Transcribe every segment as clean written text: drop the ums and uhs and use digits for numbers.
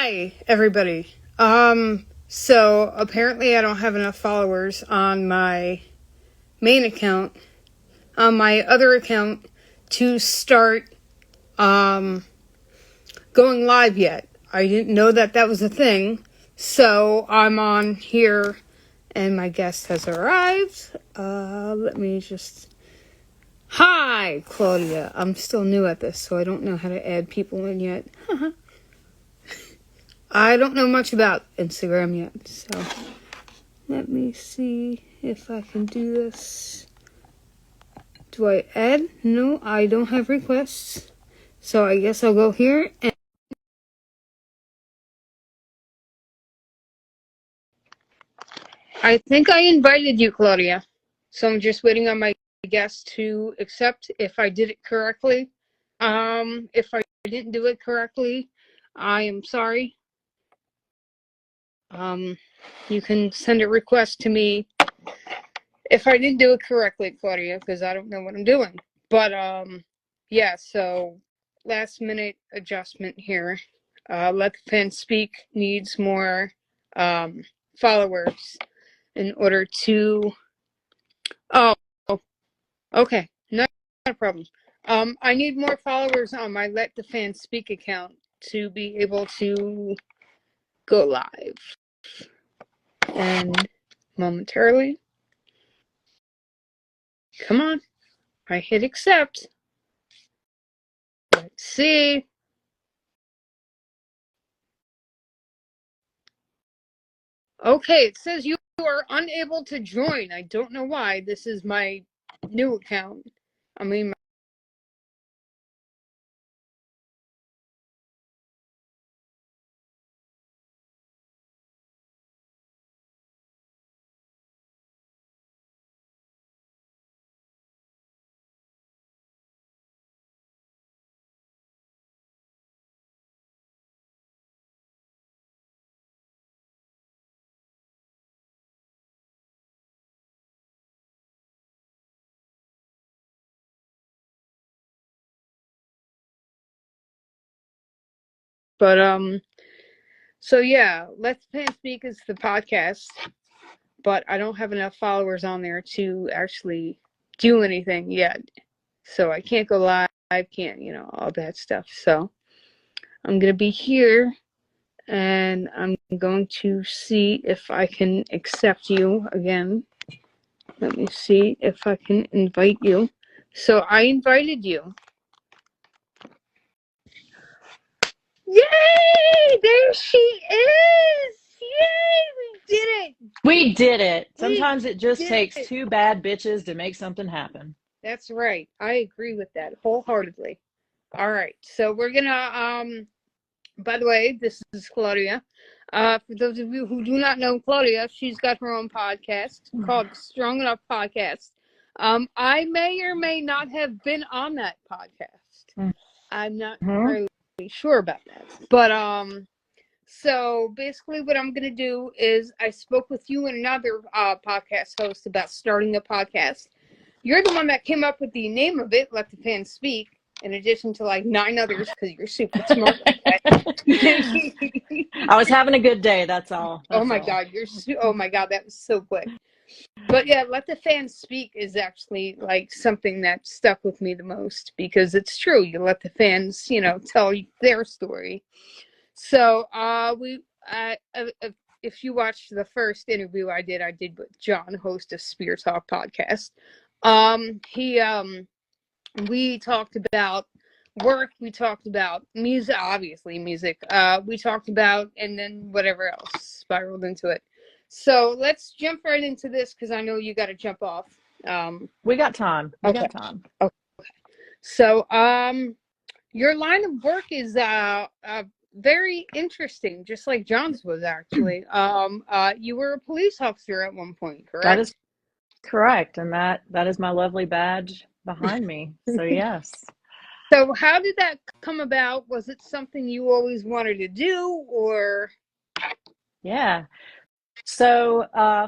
Hi, everybody. So apparently I don't have enough followers on my main account, on my other account, to start, going live yet. I didn't know that that was a thing, so I'm on here, and my guest has arrived. Let me just... Hi, Claudia. I'm still new at this, so I don't know how to add people in yet. I don't know much about Instagram yet, so let me see if I can do this. Do I add? No, I don't have requests. So I guess I'll go here and I think I invited you, Claudia. So I'm just waiting on my guest to accept if I did it correctly. If I didn't do it correctly, I am sorry. You can send a request to me if I didn't do it correctly, Claudia, because I don't know what I'm doing. But yeah, so last minute adjustment here. Let the Fans Speak needs more followers in order to... Oh, okay, not a problem. I need more followers on my Let the Fans Speak account to be able to go live. And momentarily, come on, I hit accept. Let's see. Okay, it says you are unable to join. I don't know why. This is my new account. I mean, but so yeah, Let's Pan Speak is the podcast, but I don't have enough followers on there to actually do anything yet. So I can't go live, can't, all that stuff. So I'm gonna be here and I'm going to see if I can accept you again. Let me see if I can invite you. So I invited you. Yay! There she is! Yay! We did it! We did it. We Sometimes it just did takes it. two bad bitches to make something happen. That's right. I agree with that wholeheartedly. All right. So we're gonna by the way, this is Claudia. For those of you who do not know Claudia, she's got her own podcast called Strong Enough Podcast. I may or may not have been on that podcast. I'm not entirely sure about that. But so basically what I'm gonna do is I spoke with you and another podcast host about starting a podcast. You're the one that came up with the name of it, Let the Fans Speak, in addition to like 9 others, because you're super smart like that. I was having a good day, that's all. Oh my God, oh my God, that was so quick. But yeah, Let the Fans Speak is actually like something that stuck with me the most because it's true. You let the fans, tell their story. So if you watched the first interview I did with John, host of Spear Talk podcast. We talked about work, we talked about music, obviously music. We talked about, and then whatever else spiraled into it. So let's jump right into this because I know you got to jump off. We got time. Okay. So, your line of work is very interesting, just like John's was actually. You were a police officer at one point, correct? That is correct, and that is my lovely badge behind me. So yes. So how did that come about? Was it something you always wanted to do, or? Yeah. So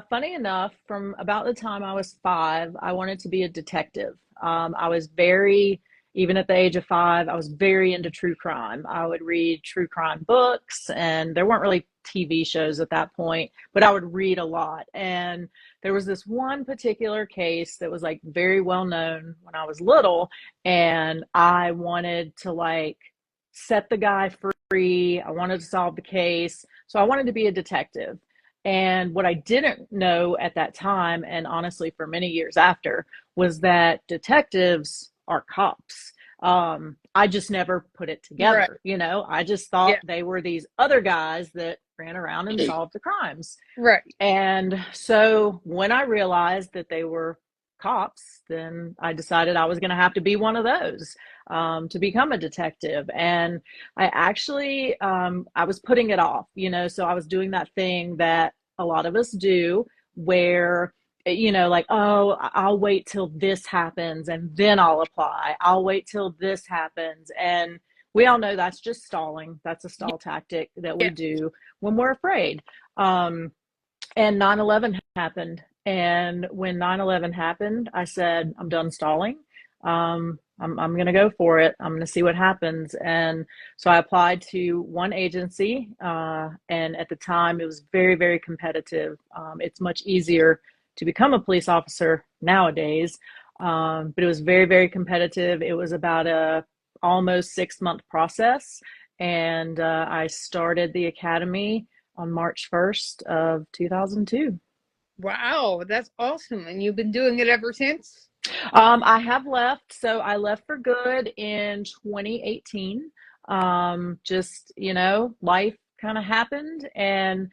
funny enough, from about the time I was 5, I wanted to be a detective. I was very, even at the age of 5, I was very into true crime. I would read true crime books, and there weren't really TV shows at that point, but I would read a lot. And there was this one particular case that was like very well known when I was little, and I wanted to like set the guy free. I wanted to solve the case. So I wanted to be a detective. And what I didn't know at that time, and honestly for many years after, was that detectives are cops. I just never put it Right. together. You know, I just thought Yeah. they were these other guys that ran around and solved the crimes. Right. And so when I realized that they were cops, then I decided I was going to have to be one of those, to become a detective. And I actually, I was putting it off, you know, so I was doing that thing that a lot of us do where, you know, like, oh, I'll wait till this happens and then I'll apply. I'll wait till this happens. And we all know that's just stalling. That's a stall tactic that we Yeah. do when we're afraid. And 9/11 happened. And when 9/11 happened, I said, I'm done stalling. I'm going to go for it. I'm going to see what happens. And so I applied to one agency. And at the time, it was very, very competitive. It's much easier to become a police officer nowadays. But it was very, very competitive. It was about a almost 6-month process. And I started the academy on March 1st of 2002. Wow, that's awesome. And you've been doing it ever since? I have left. So I left for good in 2018. Just, you know, life kind of happened and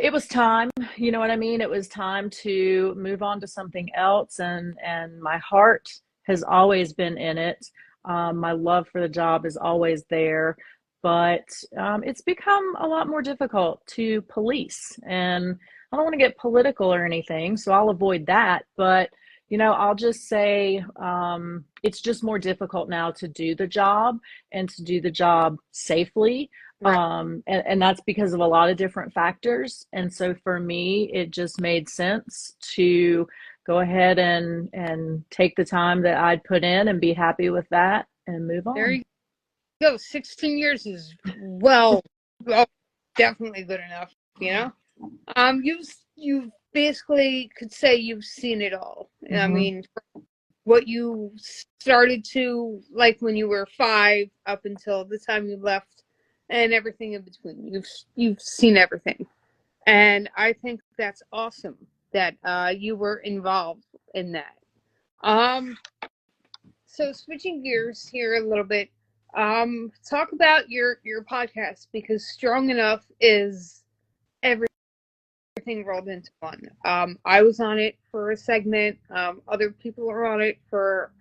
it was time, you know what I mean? It was time to move on to something else. And my heart has always been in it. My love for the job is always there, but it's become a lot more difficult to police. And I don't want to get political or anything, so I'll avoid that. But you know, I'll just say it's just more difficult now to do the job and to do the job safely. Right. And that's because of a lot of different factors. And so for me, it just made sense to go ahead and take the time that I'd put in and be happy with that and move There on. you go. 16 years is well, definitely good enough, you know? You basically could say you've seen it all. I Hmm. mean, what you started to like when you were 5 up until the time you left and everything in between. You've seen everything. And I think that's awesome that you were involved in that. Um so switching gears here a little bit, talk about your podcast because Strong Enough is everything rolled into one. I was on it for a segment. Other people are on it for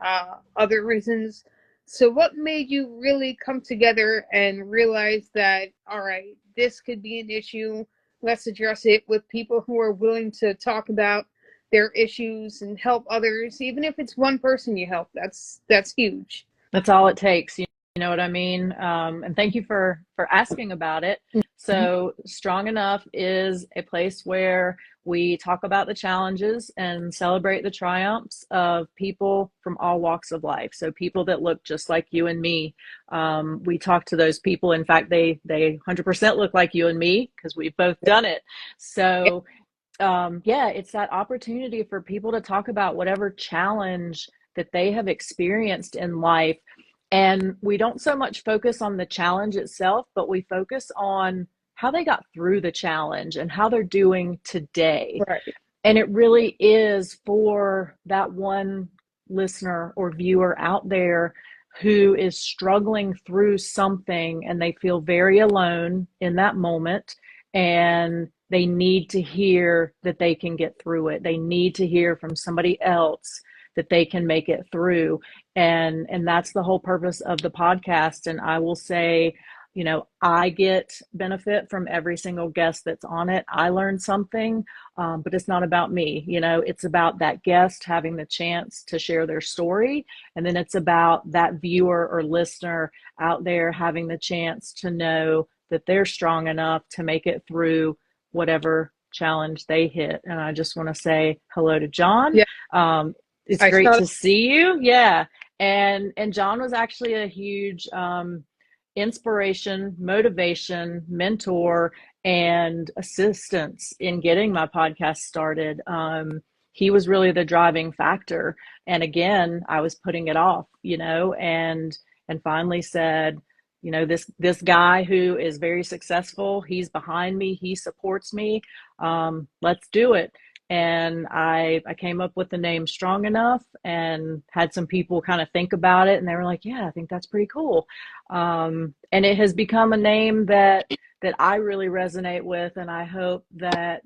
other reasons. So, what made you really come together and realize that, all right, this could be an issue? Let's address it with people who are willing to talk about their issues and help others, even if it's one person you help. That's huge. That's all it takes. You know what I mean? And thank you for asking about it. Mhm. So Strong Enough is a place where we talk about the challenges and celebrate the triumphs of people from all walks of life. So people that look just like you and me. We talk to those people. In fact, they 100% look like you and me because we've both done it. So yeah, it's that opportunity for people to talk about whatever challenge that they have experienced in life. And we don't so much focus on the challenge itself, but we focus on how they got through the challenge and how they're doing today. Right. And it really is for that one listener or viewer out there who is struggling through something and they feel very alone in that moment. And they need to hear that they can get through it. They need to hear from somebody else that they can make it through. And that's the whole purpose of the podcast. And I will say, you know, I get benefit from every single guest that's on it. I learn something, but it's not about me. You know, it's about that guest having the chance to share their story. And then it's about that viewer or listener out there having the chance to know that they're strong enough to make it through whatever challenge they hit. And I just want to say hello to John. Yeah, It's I great saw to see you. Yeah. And John was actually a huge inspiration, motivation, mentor, and assistance in getting my podcast started. He was really the driving factor. And again, I was putting it off, and finally said, this guy who is very successful, he's behind me, he supports me. Let's do it. And I came up with the name Strong Enough, and had some people kind of think about it, and they were like, yeah, I think that's pretty cool. And it has become a name that I really resonate with, and I hope that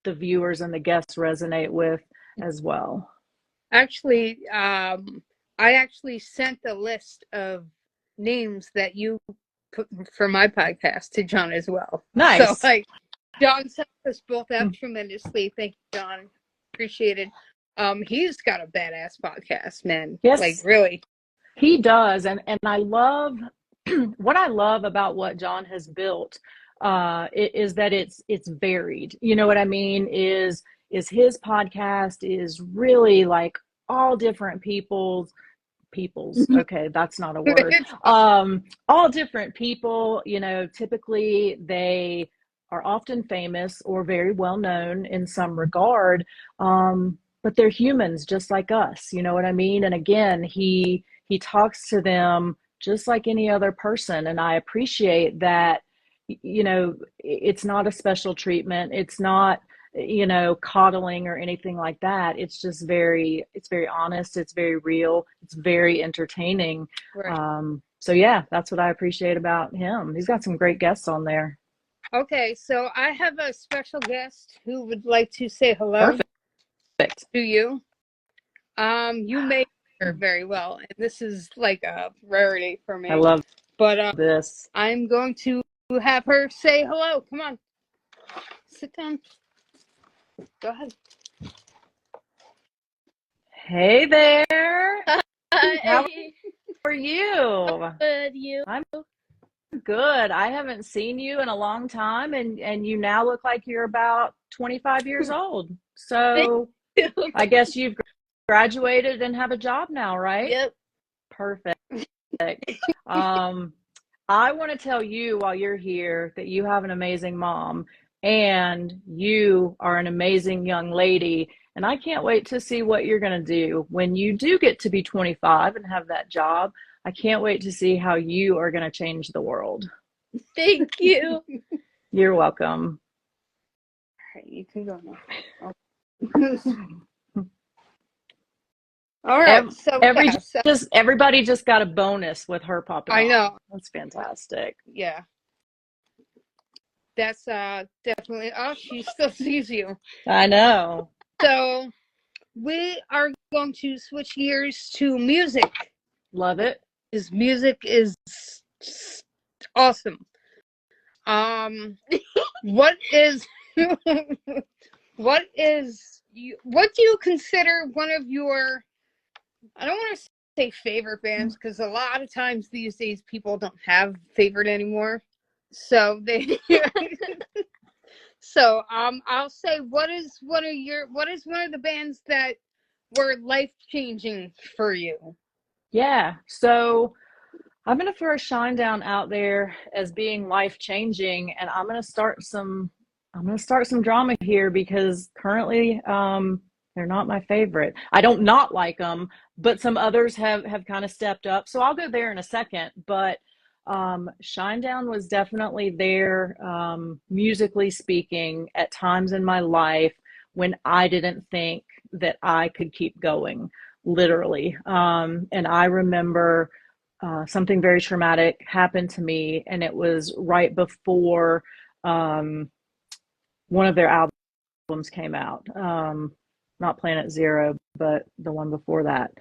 the viewers and the guests resonate with as well. Actually, I actually sent a list of names that you put for my podcast to John as well. Nice. So, like, John set us both up tremendously. Thank you, John. Appreciate it. He's got a badass podcast, man. Yes, like really, he does, and I love what I love about what John has built is that it's varied. You know what I mean? Is his podcast is really like all different people's okay, that's not a word. All different people, typically they are often famous or very well known in some regard, but they're humans just like us, you know what I mean? And again, he talks to them just like any other person, and I appreciate that. It's not a special treatment, it's not coddling or anything like that. It's just very honest, it's very real, it's very entertaining. right. So yeah, that's what I appreciate about him. He's got some great guests on there. Okay, so I have a special guest who would like to say hello Perfect. to you. You may hear her very well, and this is like a rarity for me. I love but this. I'm going to have her say hello. Come on, sit down. Go ahead. Hey there. How Hey, are you? good you. I'm good. I haven't seen you in a long time, and you now look like you're about 25 years old. So I guess you've graduated and have a job now, right? Yep. Perfect. I want to tell you while you're here that you have an amazing mom, and you are an amazing young lady. And I can't wait to see what you're going to do when you do get to be 25 and have that job. I can't wait to see how you are going to change the world. Thank you. You're welcome. All right, you can go now. All right. Everybody just got a bonus with her popping I know. on. That's fantastic. Yeah. That's definitely. Oh, she still sees you. I know. So we are going to switch gears to music. Love it. His music is awesome. What is what do you consider one of your, I don't want to say favorite bands, because a lot of times these days people don't have favorite anymore. So so I'll say, what is one of the bands that were life-changing for you? Yeah. So I'm going to throw Shinedown out there as being life-changing, and I'm going to start some drama here, because currently they're not my favorite. I don't not like them, but some others have kind of stepped up. So I'll go there in a second, but Shinedown was definitely there, musically speaking, at times in my life when I didn't think that I could keep going, literally. And I remember something very traumatic happened to me, and it was right before one of their albums came out. Not Planet Zero, but the one before that.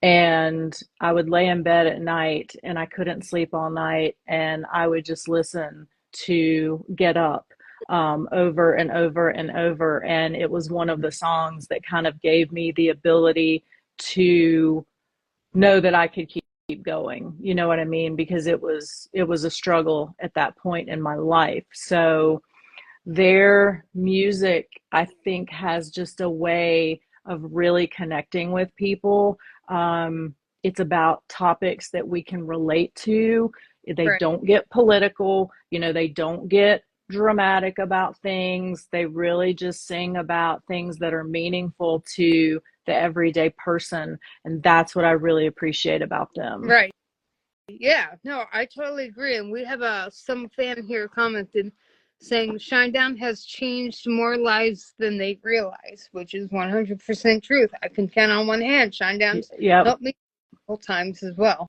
And I would lay in bed at night, and I couldn't sleep all night, and I would just listen to Get Up over and over and over. And it was one of the songs that kind of gave me the ability to know that I could keep going. You know what I mean? Because it was a struggle at that point in my life. So their music, I think, has just a way of really connecting with people. it's about topics that we can relate to. They Right. don't get political, they don't get dramatic about things. They really just sing about things that are meaningful to the everyday person. And that's what I really appreciate about them. Right. Yeah, no, I totally agree. And we have some fan here commented saying Shinedown has changed more lives than they realize, which is 100% truth. I can count on one hand. Shinedown's Yep. helped me several times as well.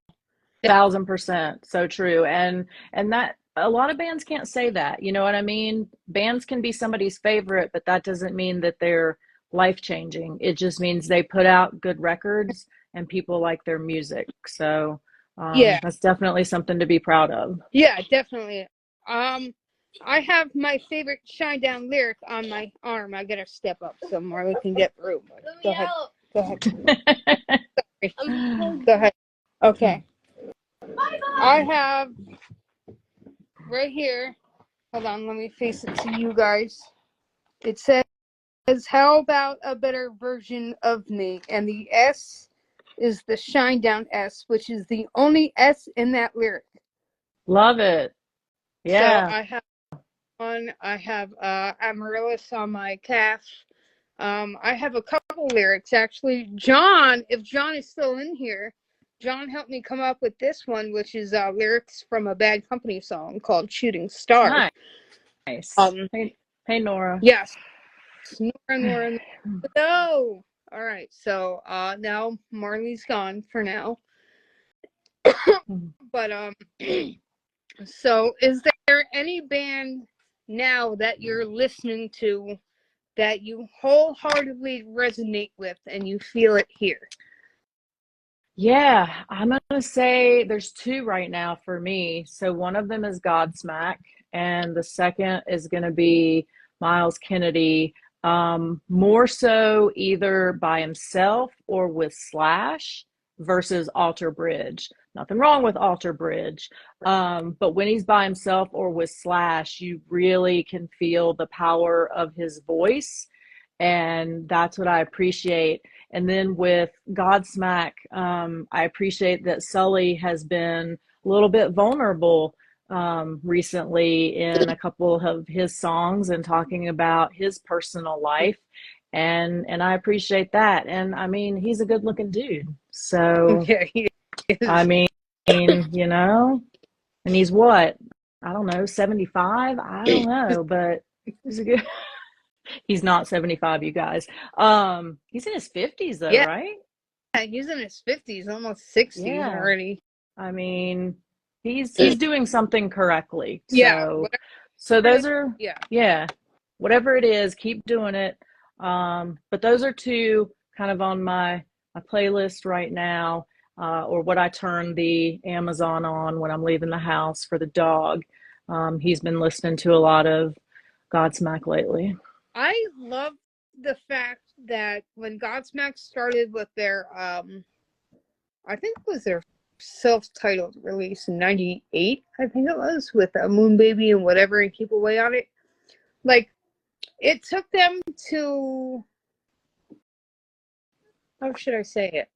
1,000%. So true. And that a lot of bands can't say that. You know what I mean? Bands can be somebody's favorite, but that doesn't mean that they're life changing. It just means they put out good records and people like their music. So Yeah. that's definitely something to be proud of. Yeah, definitely. I have my favorite Shinedown lyric on my arm. I gotta step up so Marley can get through. Go ahead. Go ahead. Sorry. Go ahead. Okay. I have right here. Hold on, let me face it to you guys. It says, "How about a better version of me?" And the S is the Shinedown S, which is the only S in that lyric. Love it. Yeah. So I have one. I have Amaryllis on my calf. I have a couple lyrics actually. John, if John is still in here, John helped me come up with this one, which is lyrics from a Bad Company song called "Shooting Star." Nice. Hey, Nora. Yes, Nora. No. All right. So now Marley's gone for now. But so is there any band now that you're listening to that you wholeheartedly resonate with and you feel it here? Yeah, I'm going to say there's two right now for me. So one of them is Godsmack, and the second is going to be Miles Kennedy. More so either by himself or with Slash versus Alter Bridge. Nothing wrong with Alter Bridge. But when he's by himself or with Slash, you really can feel the power of his voice. And that's what I appreciate. And then with Godsmack, I appreciate that Sully has been a little bit vulnerable recently in a couple of his songs and talking about his personal life. And I appreciate that. And I mean, he's a good looking dude. So, Yeah, he is. I mean, and he's what? I don't know, 75? I don't know, but he's a good. He's not 75, you guys. He's in his 50s though, Yeah, right? he's in his 50s, almost 60s Yeah. already. I mean, he's doing something correctly. Yeah. So those are yeah. whatever it is, keep doing it. But those are two kind of on my playlist right now, or what I turn the Amazon on when I'm leaving the house for the dog. He's been listening to a lot of Godsmack lately. I love the fact that when Godsmack started with their I think it was their self-titled release in 98, I think it was, with Moon Baby and whatever and Keep Away on it. Like, it took them to, how should I say it?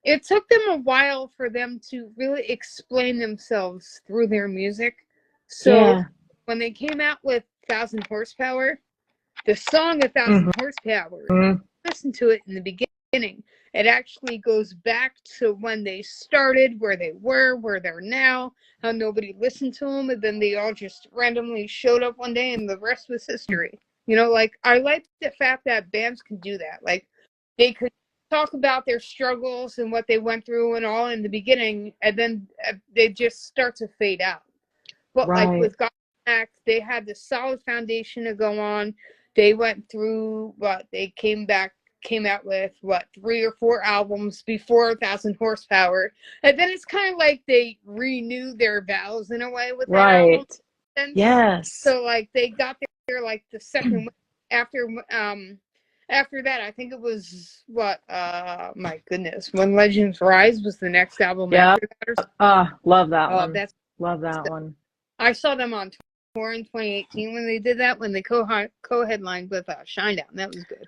It took them a while for them to really explain themselves through their music. So when they came out with 1,000 Horsepower, the song 1,000 Horsepower, listen to it in the beginning. It actually goes back to when they started, where they were, where they're now, how nobody listened to them, and then they all just randomly showed up one day, and the rest was history. Like, I like the fact that bands can do that. Like, they could talk about their struggles and what they went through and all in the beginning, and then they just start to fade out. But like with Godsmack, they had the solid foundation to go on. They went through they came out with 3 or 4 albums before 1,000 Horsepower, and then it's kind of like they renewed their vows in a way with that album. Yes. So like they got there like the second after that. I think it was my goodness, When Legends Rise was the next album after that. Love that one. Love that one. I saw them on tour in 2018 when they did that, when they co-headlined with Shinedown. That was good.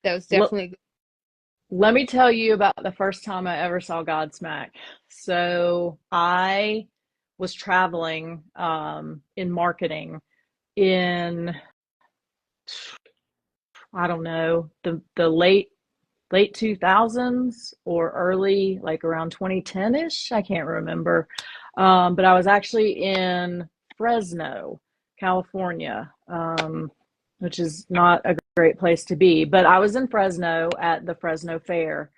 That was definitely good. Let me tell you about the first time I ever saw Godsmack. So I was traveling in marketing in, I don't know, the late 2000s or early, like around 2010-ish. I can't remember. But I was actually in Fresno, California, which is not a great place to be. But I was in Fresno at the Fresno Fair,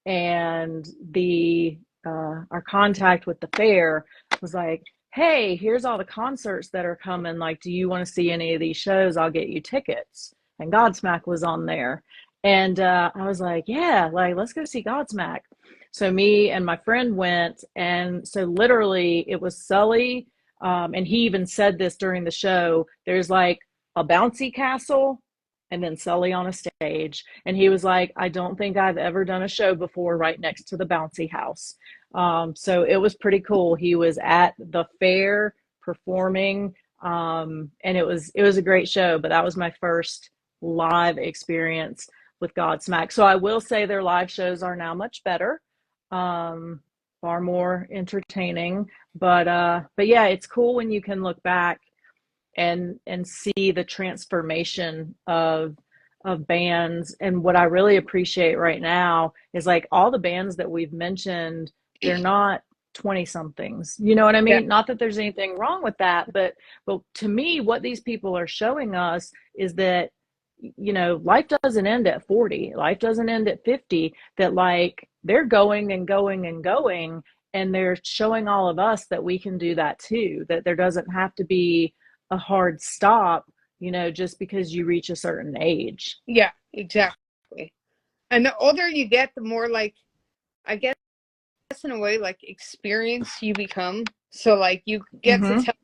and the our contact with the fair was like, "Hey, here's all the concerts that are coming. Like, do you want to see any of these shows? I'll get you tickets." And Godsmack was on there, and I was like, "Yeah, like let's go see Godsmack." So me and my friend went, and so literally it was Sully, and he even said this during the show. There's like a bouncy castle and then Sully on a stage. And he was like, I don't think I've ever done a show before right next to the bouncy house. So it was pretty cool. He was at the fair performing, and it was a great show. But that was my first live experience with Godsmack. So I will say their live shows are now much better, far more entertaining. But yeah, it's cool when you can look back and see the transformation of bands. And what I really appreciate right now is like all the bands that we've mentioned, they're not 20 somethings. You know what I Yeah. mean? Not that there's anything wrong with that, but to me what these people are showing us is that life doesn't end at 40. Life doesn't end at 50. That like they're going and going and going, and they're showing all of us that we can do that too, that there doesn't have to be a hard stop, just because you reach a certain age. Yeah, exactly. And the older you get, the more like, I guess in a way, like experience you become. So like you get to Mm-hmm. tell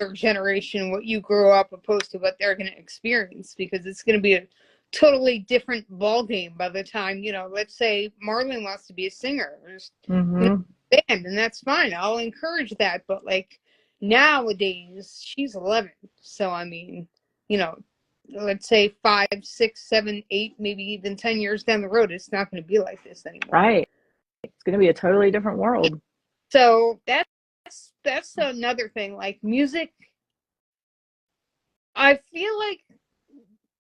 your generation what you grew up opposed to what they're going to experience, because it's going to be a totally different ball game by the time, let's say Marlon wants to be a singer or Mm-hmm. band, and that's fine. I'll encourage that. But like nowadays, she's 11. So I mean, you know, let's say 5, 6, 7, 8, maybe even 10 years down the road, it's not going to be like this anymore. Right. It's going to be a totally different world. So that's another thing. Like music, I feel like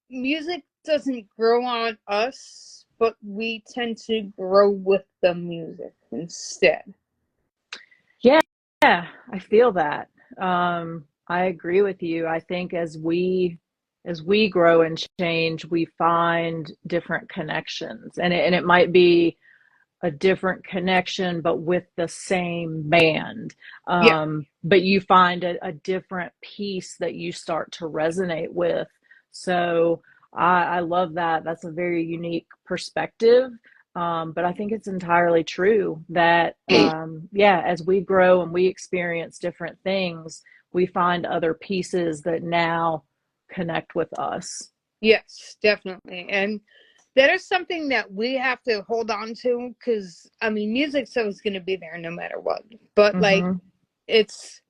music doesn't grow on us, but we tend to grow with the music instead. Yeah, I feel that. I agree with you. I think as we grow and change, we find different connections, and it might be a different connection, but with the same band. Yeah. But you find a different piece that you start to resonate with. So I love that. That's a very unique perspective. But I think it's entirely true that, yeah, as we grow and we experience different things, we find other pieces that now connect with us. Yes, definitely. And that is something that we have to hold on to, because I mean music's always going to be there no matter what, but like Mm-hmm. it's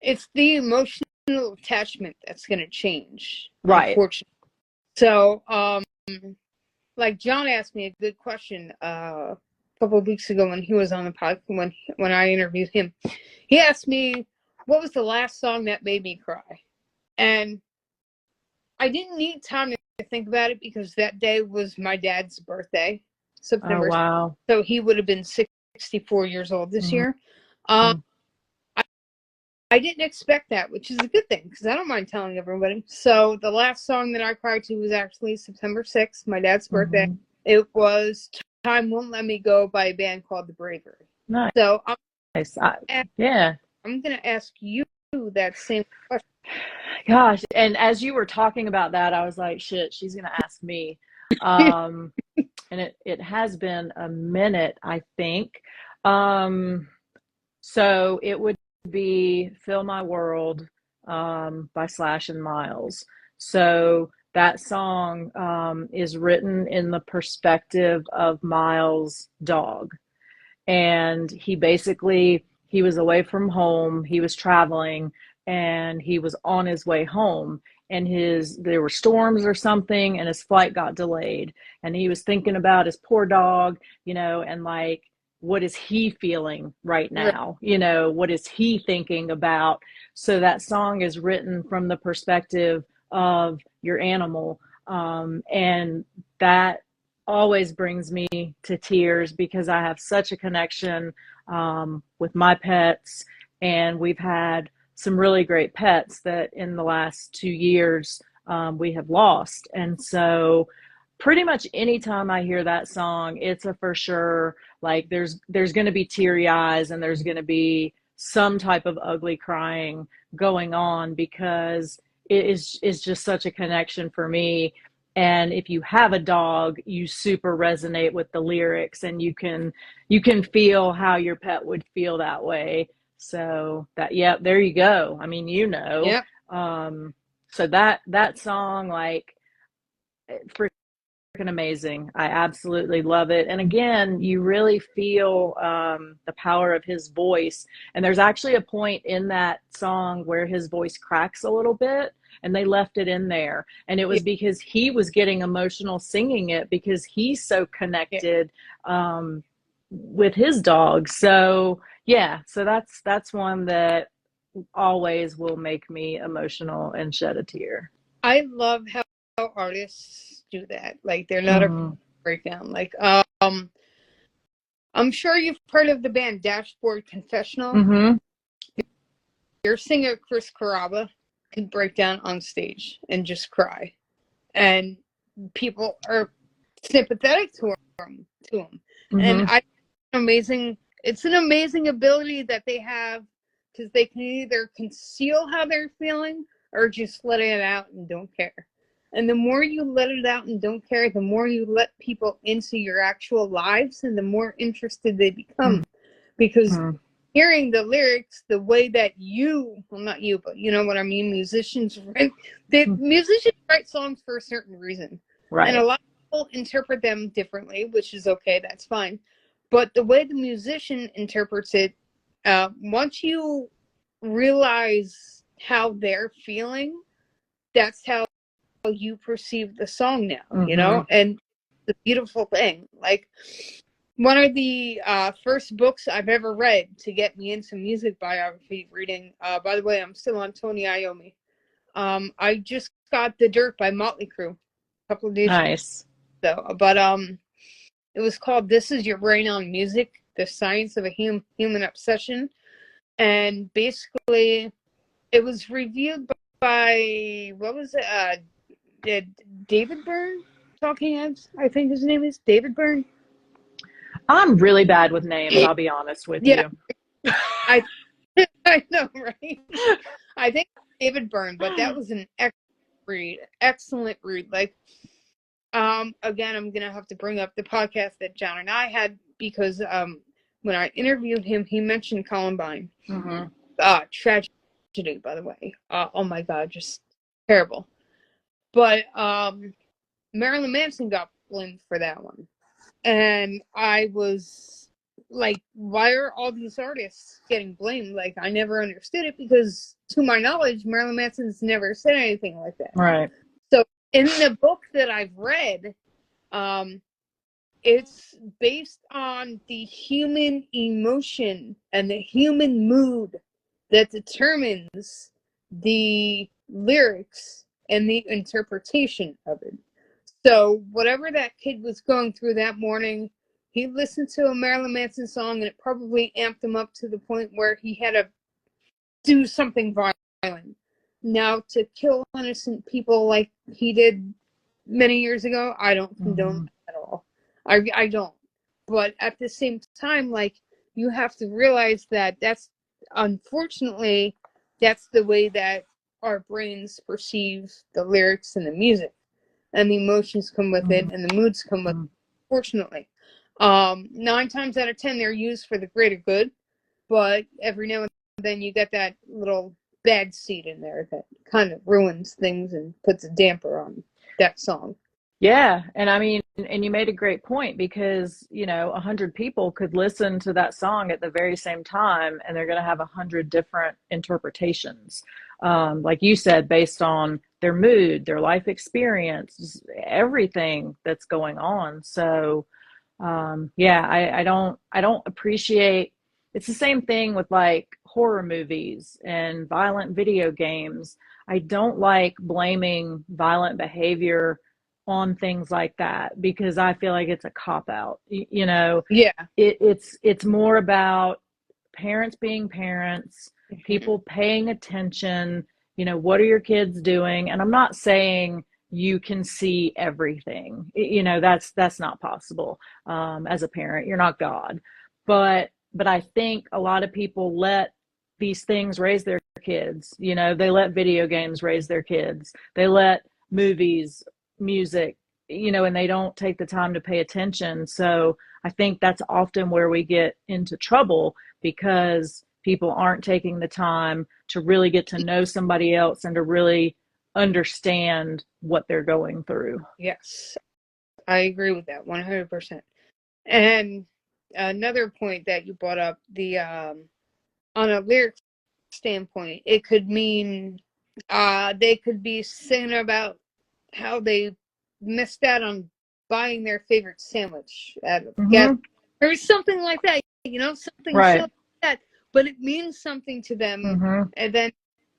it's the emotional attachment that's going to change, Right. unfortunately. So like John asked me a good question a couple of weeks ago when he was on the podcast, when I interviewed him. He asked me what was the last song that made me cry, and I didn't need time to think about it because that day was my dad's birthday, Oh, September. wow. So he would have been 64 years old this Mm-hmm. year. Um, I didn't expect that, which is a good thing because I don't mind telling everybody. So the last song that I cried to was actually September 6th, my dad's birthday. Mm-hmm. It was Time Won't Let Me Go by a band called The Bravery. Nice. So Yeah. I'm going to ask you that same question. Gosh. And as you were talking about that, I was like, shit, she's going to ask me. Um, and it has been a minute, I think. So it would be Fill My World, by Slash and Miles. So that song, is written in the perspective of Miles' dog. And he was away from home, he was traveling, and he was on his way home, and there were storms or something, and his flight got delayed, and he was thinking about his poor dog, and like, what is he feeling right Right. now? What is he thinking about? So that song is written from the perspective of your animal. And that always brings me to tears because I have such a connection with my pets, and we've had some really great pets that in the last 2 years we have lost. And so pretty much anytime I hear that song, it's a for sure, like there's going to be teary eyes, and there's going to be some type of ugly crying going on, because is just such a connection for me. And if you have a dog, you super resonate with the lyrics, and you can feel how your pet would feel that way. So that, yeah, there you go. I mean, Yep. so that song, like, freaking amazing. I absolutely love it. And again, you really feel the power of his voice. And there's actually a point in that song where his voice cracks a little bit, and they left it in there. And it Yeah. was because he was getting emotional singing it, because he's so Yeah. connected with his dog. So yeah, so that's one that always will make me emotional and shed a tear. I love how artists do that. Like, they're not a Mm-hmm. breakdown. Like, I'm sure you've heard of the band Dashboard Confessional. Mm-hmm. Your singer Chris Carrabba can break down on stage and just cry, and people are sympathetic to him. And Mm-hmm. it's an amazing ability that they have, because they can either conceal how they're feeling or just let it out and don't care. And the more you let it out and don't care, the more you let people into your actual lives, and the more interested they become. Because Mm-hmm. hearing the lyrics the way that well, not you, but you know what I mean, musicians write songs for a certain reason. And a Right. lot of people interpret them differently, which is okay, that's fine. But the way the musician interprets it, once you realize how they're feeling, that's how you perceive the song now. Mm-hmm. And the beautiful thing, like, one of the first books I've ever read to get me into music biography reading. By the way, I'm still on Tony Iommi. I just got The Dirt by Motley Crue a couple of days Nice. ago, but it was called "This Is Your Brain on Music: The Science of a Human Obsession," and basically, it was reviewed by what was it? David Byrne, Talking Heads. I think his name is David Byrne. I'm really bad with names, I'll be honest with Yeah, you. I I know, right? I think David Byrne, but that was an excellent read. Like, again, I'm gonna have to bring up the podcast that John and I had, because when I interviewed him, he mentioned Columbine. Mm-hmm. Tragedy, by the way. Oh my God, just terrible. But Marilyn Manson got blamed for that one. And I was like, why are all these artists getting blamed? Like, I never understood it, because to my knowledge, Marilyn Manson's never said anything like that. Right. So in the book that I've read, it's based on the human emotion and the human mood that determines the lyrics and the interpretation of it. So whatever that kid was going through that morning, he listened to a Marilyn Manson song, and it probably amped him up to the point where he had to do something violent. Now, to kill innocent people like he did many years ago, I don't condone Mm-hmm. at all. I don't. But at the same time, like, you have to realize that unfortunately, that's the way that our brains perceive the lyrics and the music, and the emotions come with it, and the moods come with it, fortunately. 9 times out of 10, they're used for the greater good, but every now and then you get that little bad seed in there that kind of ruins things and puts a damper on that song. Yeah, and I mean, and you made a great point because, 100 people could listen to that song at the very same time, and they're going to have 100 different interpretations. Like you said, based on their mood, their life experience, everything that's going on. So, yeah, I don't appreciate. It's the same thing with like horror movies and violent video games. I don't like blaming violent behavior on things like that because I feel like it's a cop out. Yeah. It's more about parents being parents, Mhm. people paying attention. What are your kids doing? And I'm not saying you can see everything. That's not possible. As a parent, you're not God, but I think a lot of people let these things raise their kids. They let video games raise their kids. They let movies, music, and they don't take the time to pay attention. So I think that's often where we get into trouble because people aren't taking the time to really get to know somebody else and to really understand what they're going through. Yes, I agree with that 100%. And another point that you brought up, the on a lyric standpoint, it could mean they could be singing about how they missed out on buying their favorite sandwich at a gas Mm-hmm. or something like that, something silly Right. like that, but it means something to them, Mm-hmm. and then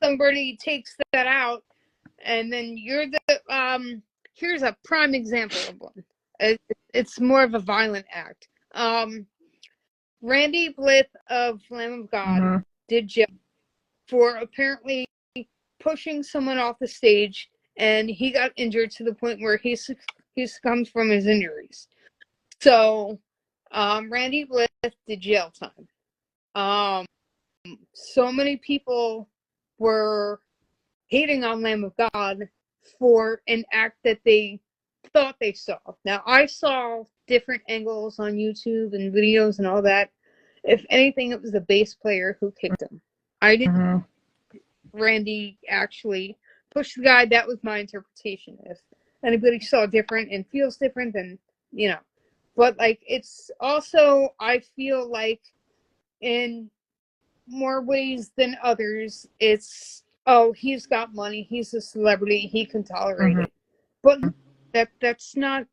somebody takes that out, and then you're the here's a prime example of one. It's more of a violent act. Randy Blythe of Lamb of God Mm-hmm. did jail for apparently pushing someone off the stage, and he got injured to the point where he succumbed from his injuries. So, Randy Blythe did jail time. Um, so many people were hating on Lamb of God for an act that they thought they saw. Now, I saw different angles on YouTube and videos and all that. If anything, it was the bass player who kicked him. I didn't. Mm-hmm. Randy actually pushed the guy. That was my interpretation. If anybody saw different and feels different, then you know. But like, it's also, I feel like in more ways than others, it's, oh, he's got money, he's a celebrity, he can tolerate Mm-hmm. it. But that's not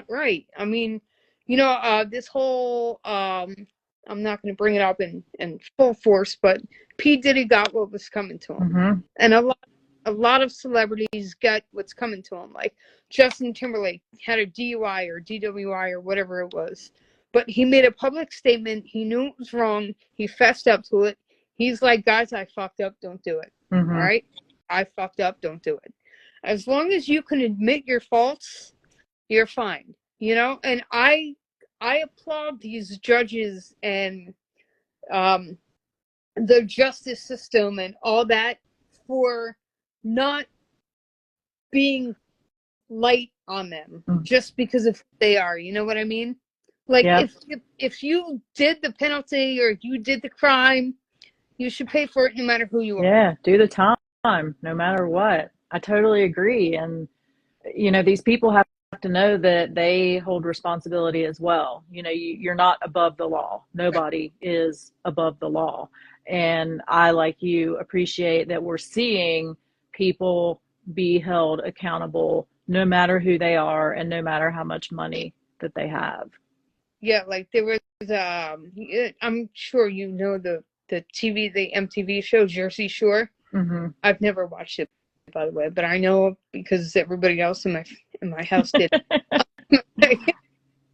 right. I mean, this whole I'm not going to bring it up in full force, but P Diddy got what was coming to him, Mm-hmm. and a lot of celebrities got what's coming to them. Like Justin Timberlake had a DUI or DWI or whatever it was, but he made a public statement. He knew it was wrong. He fessed up to it. He's like, guys, I fucked up. Don't do it. All Mm-hmm. right, I fucked up. Don't do it. As long as you can admit your faults, you're fine. And I applaud these judges and um, the justice system and all that for not being light on them Mm-hmm. just because of who they are. You know what I mean? Like Yep. if you did the penalty or you did the crime, you should pay for it no matter who you are. Yeah. Do the time, no matter what. I totally agree. And these people have to know that they hold responsibility as well. You're not above the law. Right. Nobody is above the law. And I, like you, appreciate that we're seeing people be held accountable no matter who they are and no matter how much money that they have. Yeah, like there was I'm sure you know the MTV show Jersey Shore. Mm-hmm. I've never watched it, by the way, but I know because everybody else in my house did.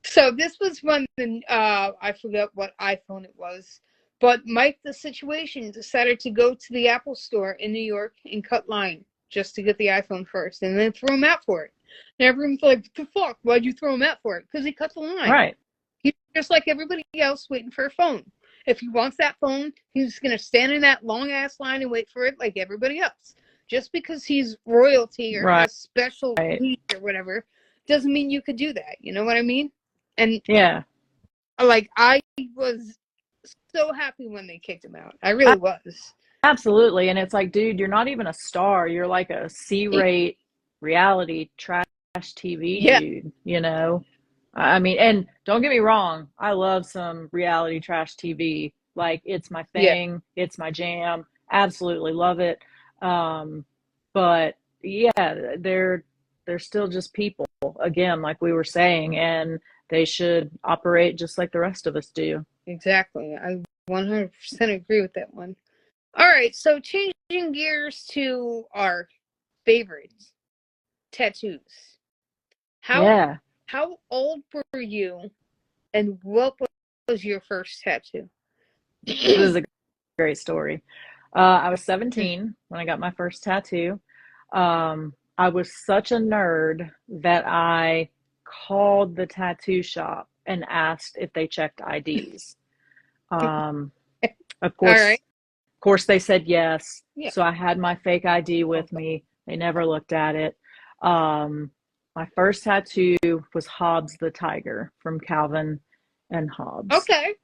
So this was when I forget what iPhone it was, but Mike the Situation decided to go to the Apple store in New York and cut line just to get the iPhone first, and then throw him out for it. And everyone's like, "The fuck? Why'd you throw him out for it?" Because he cut the line. Right. He's just like everybody else waiting for a phone. If he wants that phone, he's gonna stand in that long ass line and wait for it like everybody else. Just because he's royalty or Right. has special needs or whatever, doesn't mean you could do that. You know what I mean? And Yeah. like I was so happy when they kicked him out. I really was. Absolutely. And it's like, dude, you're not even a star. You're like a C rate reality trash TV, Yeah. dude, you know? I mean, and don't get me wrong, I love some reality trash TV. Like, it's my Yeah. thing, it's my jam. Absolutely love it. But yeah, they're still just people, again, like we were saying, and they should operate just like the rest of us do. Exactly. I 100% agree with that one. All right, so changing gears to our favorites, tattoos. How Yeah, how old were you, and what was your first tattoo? this is a great story. I was 17 when I got my first tattoo. I was such a nerd that I called the tattoo shop and asked if they checked IDs. Um, of All right. course, they said yes. Yeah. So I had my fake ID with Okay. me. They never looked at it. Um, my first tattoo was Hobbs the Tiger from Calvin and Hobbes. Okay.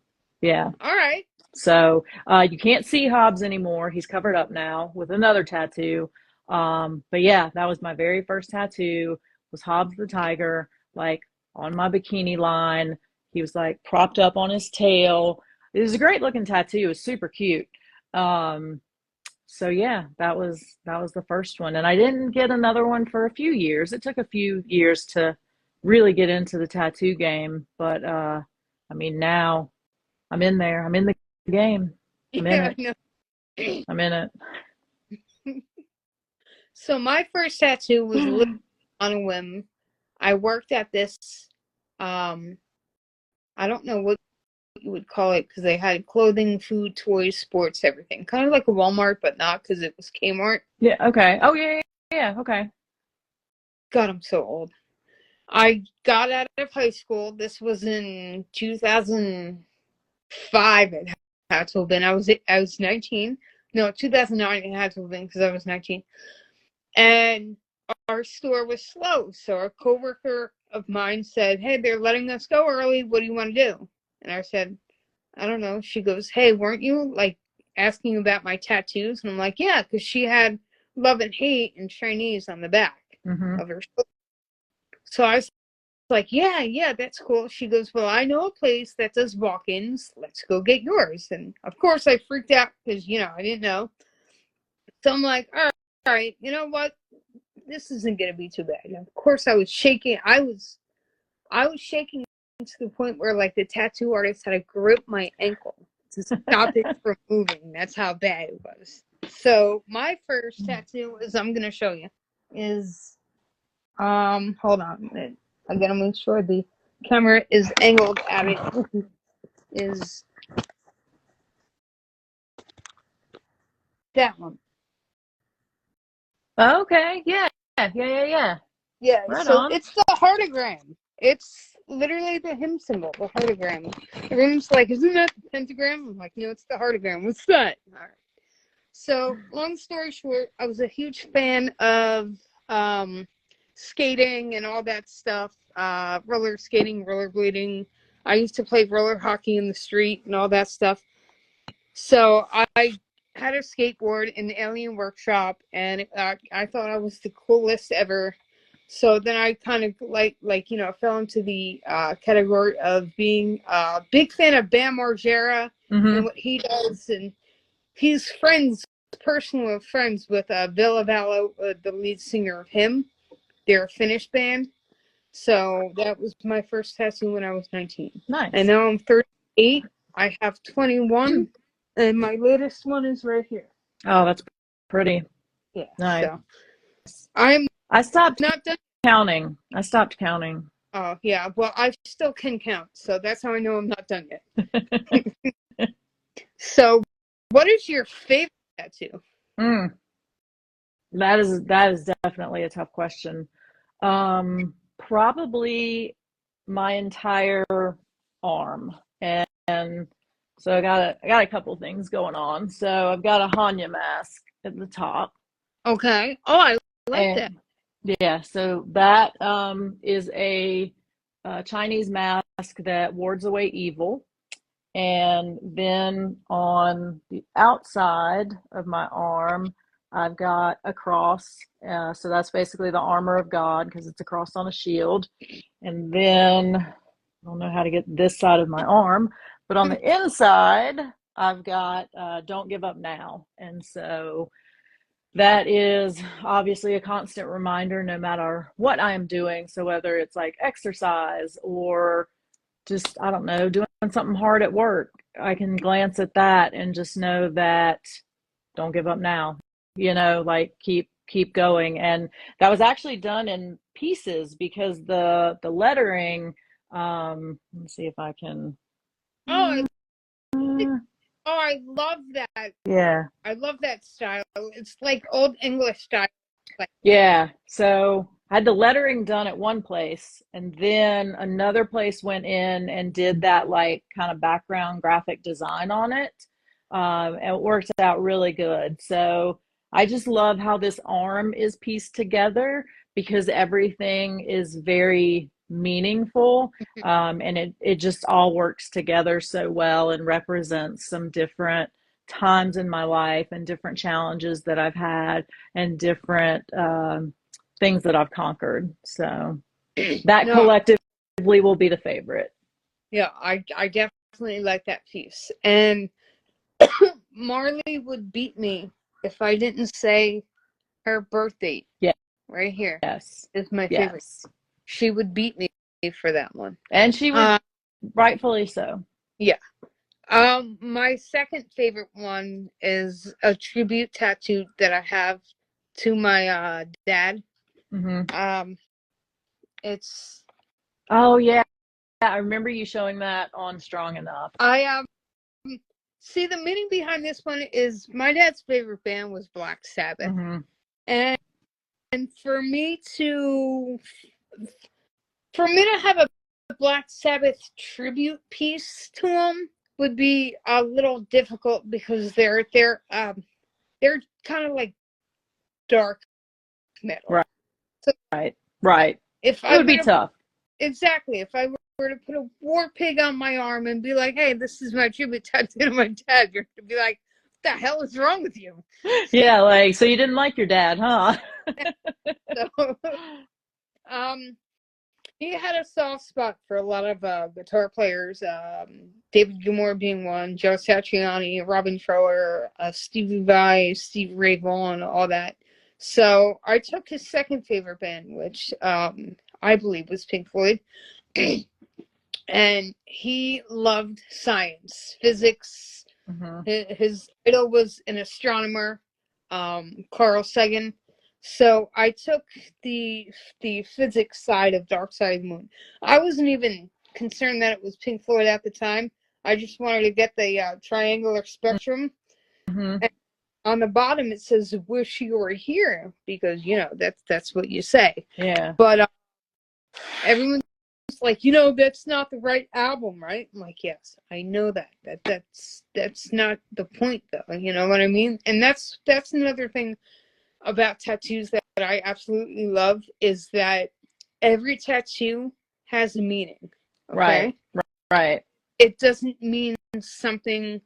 Yeah. All right. So you can't see Hobbs anymore. He's covered up now with another tattoo. But yeah, that was my very first tattoo. Was Hobbs the Tiger, like on my bikini line. He was like propped up on his tail. It was a great looking tattoo. It was super cute. Um, so yeah, that was the first one, and I didn't get another one for a few years. It took a few years to really get into the tattoo game, but I mean now I'm in there. I'm in the game. I'm in Yeah. it. No. I'm in it. So my first tattoo was literally on a whim. I worked at this. Um, I don't know what you would call it because they had clothing, food, toys, sports, everything. Kind of like a Walmart, but not because it was Kmart. Yeah. Okay. Oh yeah. Yeah. Yeah. Okay. God, I'm so old. I got out of high school. This was in 2005. It had to have been. I was 19. No, 2009. It had to have been because I was 19. And our store was slow, so a coworker of mine said, "Hey, they're letting us go early. What do you want to do?" And I said, "I don't know." She goes, "Hey, weren't you like asking about my tattoos?" And I'm like, "Yeah," because she had love and hate in Chinese on the back Mm-hmm. of her. So I was like, "Yeah, yeah, that's cool." She goes, "Well, I know a place that does walk-ins. Let's go get yours." And of course, I freaked out because I didn't know. So I'm like, all right, you know what? This isn't gonna be too bad. And of course, I was shaking. I was shaking to the point where like the tattoo artist had to grip my ankle to stop it from moving. That's how bad it was. So my first tattoo is I'm gonna show you is hold on a minute. I gotta make sure the camera is angled at it. Is that one? Okay. Yeah. Yeah. Yeah. Yeah. Yeah. Yeah. Right So on. it's the heartogram. It's literally the hymn symbol, the heartogram. Everyone's like, "Isn't that the pentagram?" I'm like, "No, it's the heartogram." What's that? All right. So, long story short, I was a huge fan of um, skating and all that stuff. Roller skating, rollerblading. I used to play roller hockey in the street and all that stuff. So I had a skateboard in the Alien Workshop, and I thought I was the coolest ever. So then I kind of fell into the category of being a big fan of Bam Margera and Mm-hmm. what he does, and he's personal friends with Bill Avallo, the lead singer of him. They're a Finnish band. So that was my first tattoo when I was 19. And Nice. now I'm 38. I have 21. And my latest one is right here. Oh, that's pretty Yeah. nice. So I'm I stopped not done. counting. I stopped counting. Oh, yeah. Well, I still can count. So that's how I know I'm not done yet. So, what is your favorite tattoo? Mm, that is definitely a tough question. Probably my entire arm, and so I got a couple things going on. So I've got a Hanya mask at the top, Okay. Oh, I like that. and yeah, so that is a Chinese mask that wards away evil. And then on the outside of my arm, I've got a cross. So that's basically the armor of God because it's a cross on a shield. And then I don't know how to get this side of my arm, but on the inside, I've got Don't Give Up Now. And so that is obviously a constant reminder no matter what I am doing. So whether it's like exercise or just, I don't know, doing something hard at work, I can glance at that and just know that don't give up now, like keep going. And that was actually done in pieces because the lettering, let's see if I can, Oh, I love that. yeah. I love that style. It's like old English style. Like, Yeah. So I had the lettering done at one place, and then another place went in and did that like kind of background graphic design on it. And it worked out really good. So I just love how this arm is pieced together because everything is very meaningful. And it just all works together so well and represents some different times in my life and different challenges that I've had and different things that I've conquered. So that no, collectively will be the favorite. yeah, I definitely like that piece. And Marley would beat me if I didn't say her birth date. Yeah. Right here Yes. is my favorite. Yes. She would beat me for that one. And she would, rightfully so. Yeah. My second favorite one is a tribute tattoo that I have to my dad. Mm-hmm. It's Oh yeah, I remember you showing that on Strong Enough. I see the meaning behind this one is my dad's favorite band was Black Sabbath, Mm-hmm. and for me to have a Black Sabbath tribute piece to him would be a little difficult because they're kind of like dark metal. Right. So Right. If it would be tough. Exactly. If I were to put a war pig on my arm and be like, "Hey, this is my tribute tattoo to my dad," you're gonna be like, "What the hell is wrong with you?" Yeah, like so you didn't like your dad, huh? So, he had a soft spot for a lot of guitar players. David Gilmour being one, Joe Satriani, Robin Trower, Stevie Vai, Steve Ray Vaughan, all that. So I took his second favorite band, which I believe was Pink Floyd. And he loved science, physics. Mm-hmm. His idol was an astronomer, Carl Sagan. So I took the physics side of Dark Side of the Moon. I wasn't even concerned that it was Pink Floyd at the time. I just wanted to get the triangular spectrum. Mm-hmm. And on the bottom it says "Wish You Were Here" because that's what you say. Yeah. But everyone's like, that's not the right album, right? I'm like, yes, I know that. That's not the point, though. You know what I mean? And that's another thing about tattoos that I absolutely love is that every tattoo has a meaning. Okay? Right. It doesn't mean something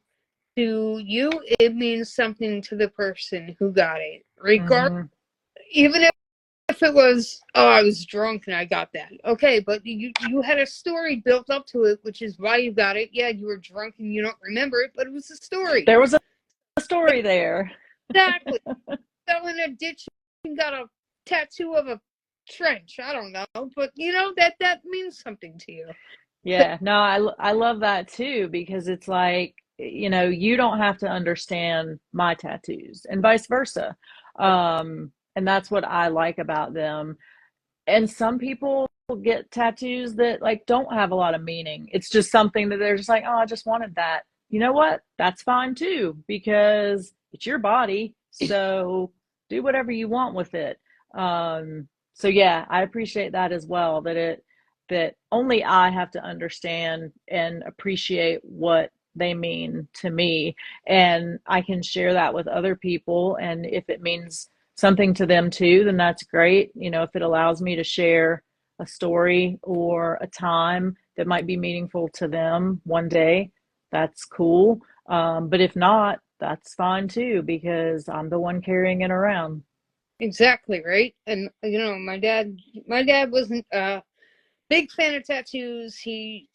to you. It means something to the person who got it. Regardless, Mm-hmm. even if it was, oh, I was drunk and I got that. Okay, but you had a story built up to it, which is why you got it. Yeah, you were drunk and you don't remember it, but it was a story. There was a story there. Exactly. Fell in a ditch and got a tattoo of a trench. I don't know, but that means something to you. Yeah, no, I love that too because it's like, you don't have to understand my tattoos and vice versa. And that's what I like about them. And some people get tattoos that like don't have a lot of meaning. It's just something that they're just like, oh, I just wanted that. You know what? That's fine too, because it's your body. So do whatever you want with it. So yeah, I appreciate that as well, that only I have to understand and appreciate what they mean to me. And I can share that with other people. And if it means something to them too, then that's great. If it allows me to share a story or a time that might be meaningful to them one day, that's cool. But if not, that's fine too, because I'm the one carrying it around. Exactly, right? And my dad wasn't a big fan of tattoos. He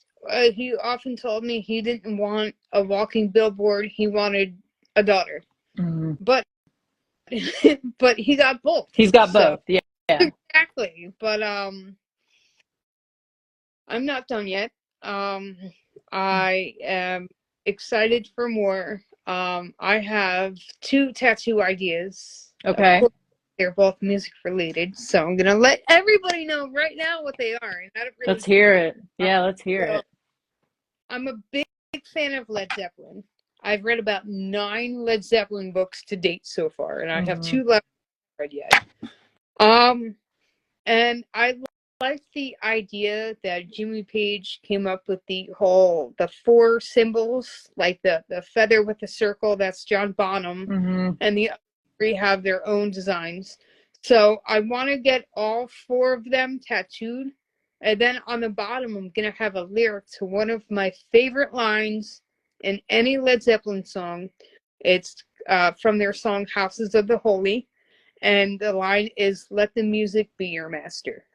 often told me he didn't want a walking billboard. He wanted a daughter. Mhm. But but he got both. He's got So both. Yeah. Yeah. exactly. But I'm not done yet. Um I am excited for more. I have two tattoo ideas. Of Okay. course, they're both music related, so I'm gonna let everybody know right now what they are. And I don't really Let's hear it. uh, Yeah, let's hear so it. I'm a big fan of Led Zeppelin. I've read about 9 Led Zeppelin books to date so far, and I have Hmm. 2 left read yet. Um, and I like the idea that Jimmy Page came up with the 4 symbols, like the feather with the circle, that's John Bonham, Hmm. and the other 3 have their own designs. So I want to get all 4 of them tattooed, and then on the bottom I'm gonna have a lyric to one of my favorite lines in any Led Zeppelin song. It's from their song "Houses of the Holy." And the line is, "Let the music be your master."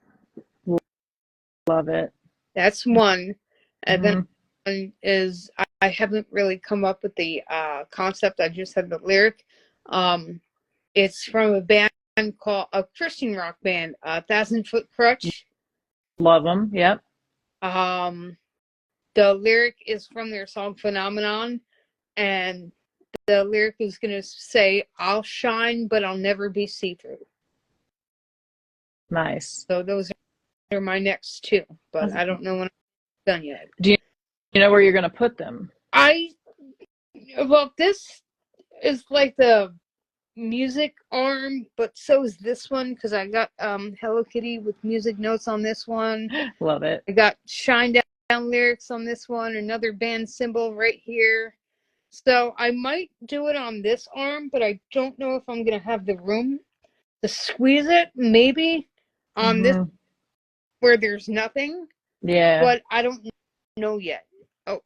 Love it. That's one. And then Hmm. one is, I haven't really come up with the concept. I just had the lyric. It's from a band called, a Christian rock band, 1,000 Foot Crutch. Love them. Yep. Um, the lyric is from their song "Phenomenon," and the lyric is gonna say, "I'll shine, but I'll never be see-through." Nice. So those are my next 2, but That's- I don't know when I'm done yet. Do you know where you're going to put them? I Well, this is like the music arm, but so is this one, because I got Hello Kitty with music notes on this one. Love it. I got Shine Down lyrics on this one, another band symbol right here. So I might do it on this arm, but I don't know if I'm gonna have the room to squeeze it. Maybe on this Hmm. where there's nothing, Yeah. but I don't know yet.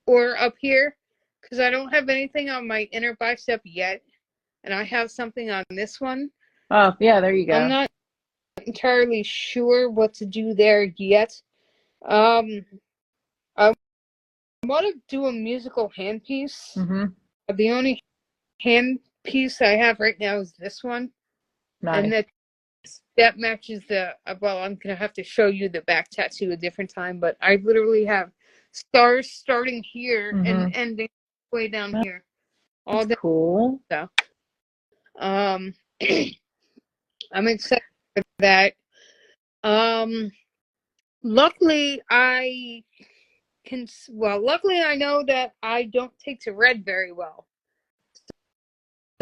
Or up here, because I don't have anything on my inner bicep yet, and I have something on this one. Oh, yeah, there you I'm go. not entirely sure what to do there yet. Um, I want to do a musical handpiece. Hmm. The only handpiece I have right now is this one, and Nice. that matches the. Well, I'm gonna have to show you the back tattoo a different time, but I literally have stars starting here and Hmm. ending way down here. All That's that cool. stuff. Um, I'm excited for that. Um, luckily luckily I know that I don't take to red very well.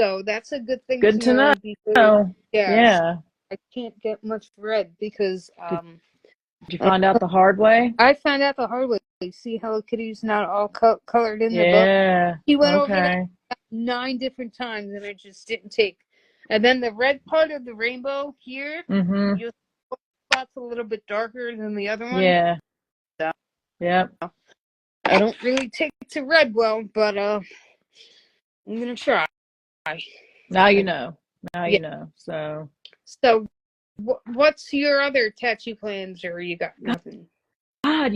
So that's a good thing Good to to know, because know. yes, Yeah. I can't get much red because Did you find out the hard way? I found out the hard way. See, Hello Kitty's not all colored in the book. Yeah. He went over that Okay. 9 different times, and it just didn't take. And then the red part of the rainbow here, Hmm. you'll see spots a little bit darker than the other one. Yeah. So Yep. I don't really take to red well, but I'm gonna try. Now you I, know. Now yeah. you know. So, So, what's your other tattoo plans, or you got nothing? God,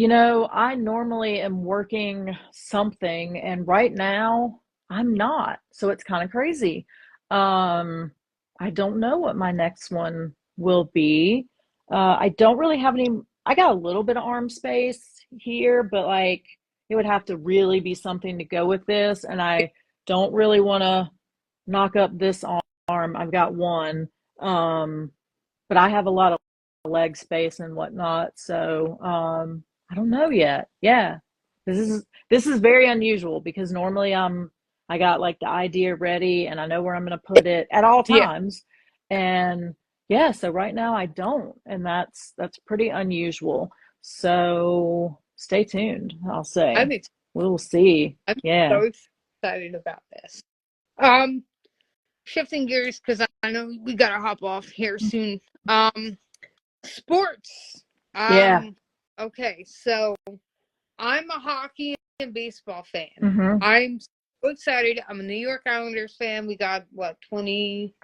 I normally am working something, and right now I'm not. So it's kind of crazy. Um, I don't know what my next one will be. I don't really have any, I got a little bit of arm space here, but like it would have to really be something to go with this. And I don't really want to knock up this arm. I've got one. Um, but I have a lot of leg space and whatnot. So I don't know yet. Yeah, this is very unusual because normally I got like the idea ready and I know where I'm going to put it at all Yeah, times. And yeah, so right now I don't, and that's pretty unusual. So stay tuned. I'll I'm say ex- we'll see. I'm Yeah. so excited about this. Um, Shifting gears, because I know we gotta hop off here soon. Sports. Yeah. Okay, so I'm a hockey and baseball fan. Hmm. I'm excited. I'm a New York Islanders fan. We got, what, 20,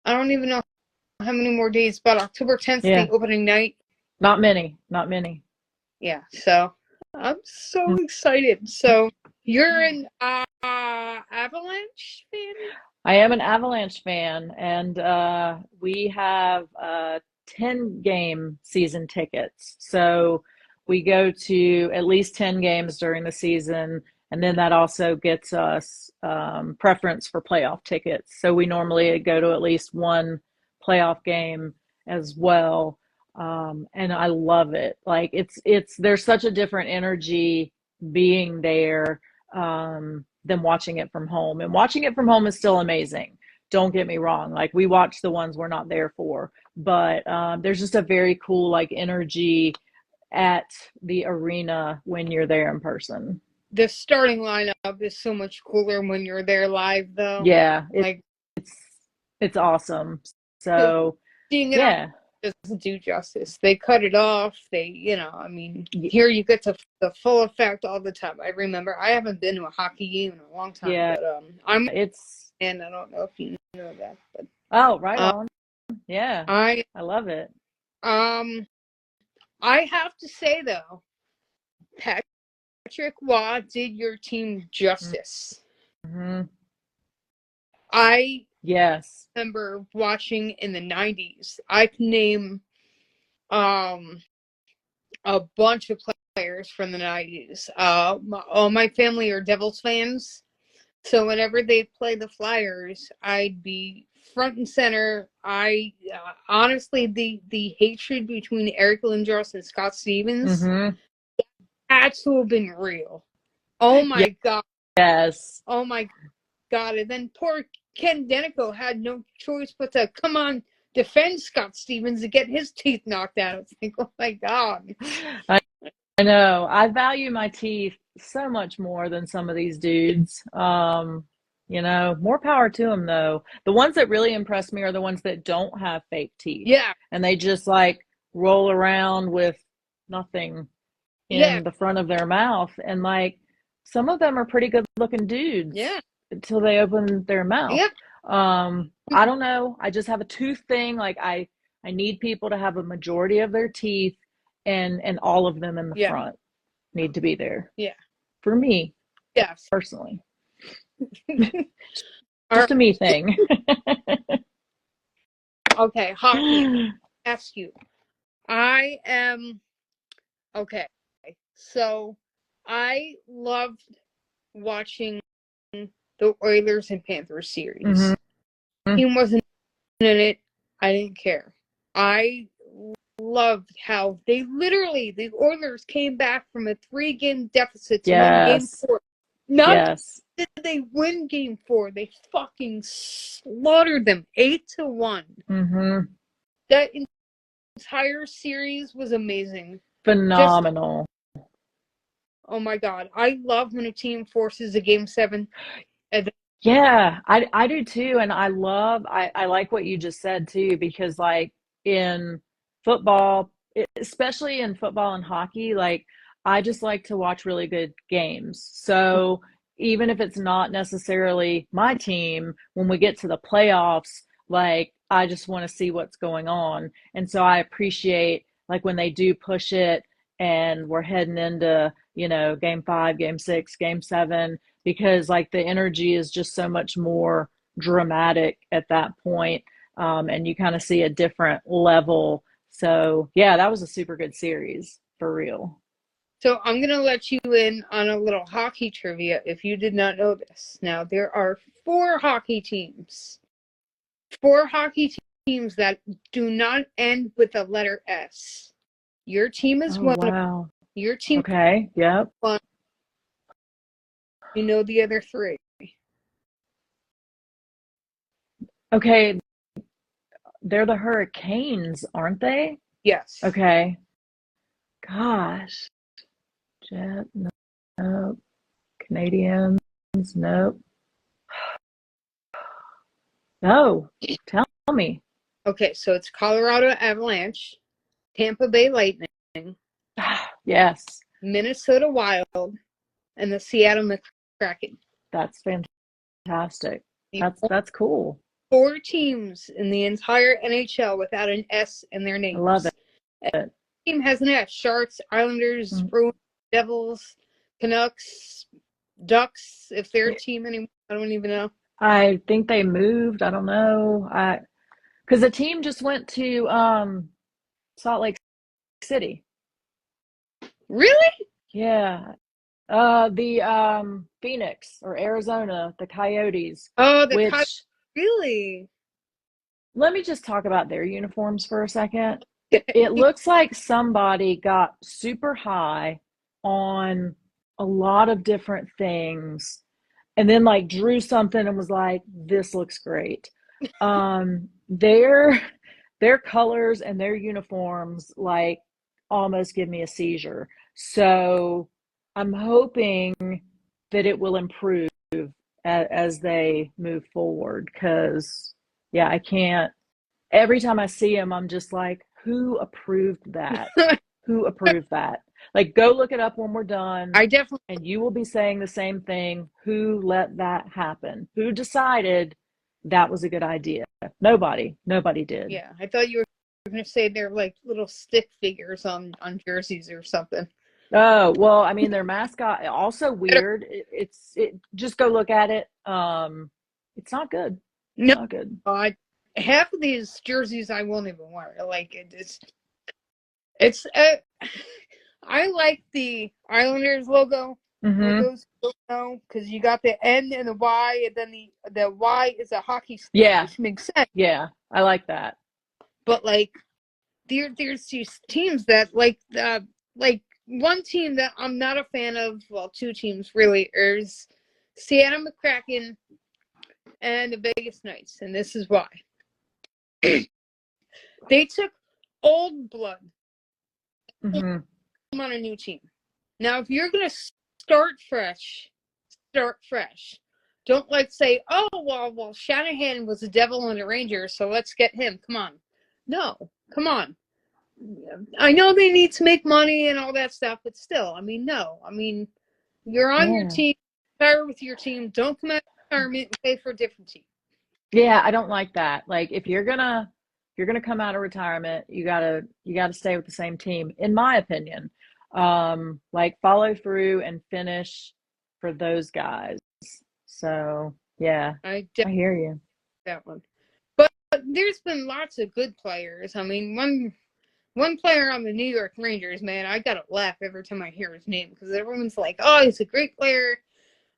I don't even know how many more days, but October 10th, Yeah. the opening night. Not many. Not many. Yeah, so I'm so excited. So you're an Avalanche fan? I am an Avalanche fan, and we have 10 game season tickets. So we go to at least 10 games during the season, and then that also gets us preference for playoff tickets. So we normally go to at least one playoff game as well. And I love it. Like there's such a different energy being there than watching it from home. And watching it from home is still amazing. Don't get me wrong. Like we watch the ones we're not there for, but there's just a very cool like energy at the arena when you're there in person. The starting lineup is so much cooler when you're there live, though. Yeah, Like it's awesome. So seeing it yeah, doesn't do justice. They cut it off. I mean, here you get to the full effect all the time. I remember, I haven't been to a hockey game in a long time, yeah, but I'm, it's and I don't know if you know that, but oh right on. Yeah, I I love it. I have to say though, Patrick Waugh did your team justice. Mm-hmm. Yes. Remember watching in the 90s. I can name a bunch of players from the 90s. All my family are Devils fans. So whenever they play the Flyers, I'd be front and center. Honestly, the hatred between Eric Lindros and Scott Stevens Mm-hmm. had to have been real. Oh my God. Yes. Oh my God. And then poor Ken Denico had no choice but to come on, defend Scott Stevens and get his teeth knocked out. It's like, oh my God. I know. I value my teeth so much more than some of these dudes. More power to them though. The ones that really impress me are the ones that don't have fake teeth. Yeah. And they just like roll around with nothing in the front of their mouth. And like some of them are pretty good looking dudes. Yeah. Until they open their mouth. Yeah. I don't know. I just have a tooth thing. Like I need people to have a majority of their teeth and all of them in the front need to be there. Yeah. For me. Yes. Personally. Just a me thing. Okay, hockey. Ask you. I am okay. So I loved watching the Oilers and Panthers series. Mm-hmm. Team wasn't in it. I didn't care. I loved how the Oilers came back from a 3-game deficit to win game 4. Not did they win game 4, they fucking slaughtered them 8-1. Mm-hmm. That entire series was amazing. Phenomenal. Oh my God. I love when a team forces a game 7. Yeah, I do too. And I like what you just said too, because like in football, especially in football and hockey, like I just like to watch really good games. So even if it's not necessarily my team, when we get to the playoffs, like I just want to see what's going on. And so I appreciate like when they do push it and we're heading into, game 5, game 6, game 7, because like the energy is just so much more dramatic at that point. And you kind of see a different level. So yeah, that was a super good series for real. So I'm going to let you in on a little hockey trivia if you did not know this. Now, there are 4 hockey teams. 4 hockey teams that do not end with the letter S. Your team is one. Wow. Your team. Okay. Yep. One. You know the other 3. Okay. They're the Hurricanes, aren't they? Yes. Okay. Gosh. Jet, nope. Canadians, nope. No, tell me. Okay, so it's Colorado Avalanche, Tampa Bay Lightning, Yes. Minnesota Wild, and the Seattle Kraken. That's fantastic. The That's cool. 4 teams in the entire NHL without an S in their names. I love it. Every team has an S. Sharks, Islanders, Bruins, Devils, Canucks, Ducks, if they're a team anymore. I don't even know. I think they moved. I don't know. Because the team just went to Salt Lake City. Really? Yeah. The Phoenix or Arizona, the Coyotes. Oh, the which really? Let me just talk about their uniforms for a second. It looks like somebody got super high on a lot of different things and then like drew something and was like, this looks great. Their colors and their uniforms like almost give me a seizure. So I'm hoping that it will improve as they move forward, because yeah, I can't, every time I see them I'm just like, who approved that? Who approved that? Like, go look it up when we're done. I definitely. And you will be saying the same thing. Who let that happen? Who decided that was a good idea? Nobody did. Yeah, I thought you were going to say they're like little stick figures on jerseys or something. Oh, well, I mean, their mascot also weird. It just go look at it. It's not good. No, not good. Half of these jerseys I won't even wear. Like it's I like the Islanders logo. For those who don't know, because you got the N and the Y, and then the Y is a hockey stick, Yeah, which makes sense. Yeah, I like that. But like, there's these teams that like one team that I'm not a fan of. Well, 2 teams really. Is Seattle McCracken and the Vegas Knights, and this is why. They took old blood on a new team. Now, if you're gonna start fresh. Don't like say, oh well, Shanahan was the devil in the Rangers, so let's get him. Come on, no, come on. I know they need to make money and all that stuff, but still, I mean, no, I mean, you're on your team, retire with your team. Don't come out of retirement and play for a different team. Yeah, I don't like that. Like, if you're gonna come out of retirement, you gotta stay with the same team, in my opinion. Like, follow through and finish for those guys. So yeah, I hear you. That one, but there's been lots of good players. I mean, one player on the New York Rangers, man, I gotta laugh every time I hear his name, because everyone's like, oh, he's a great player.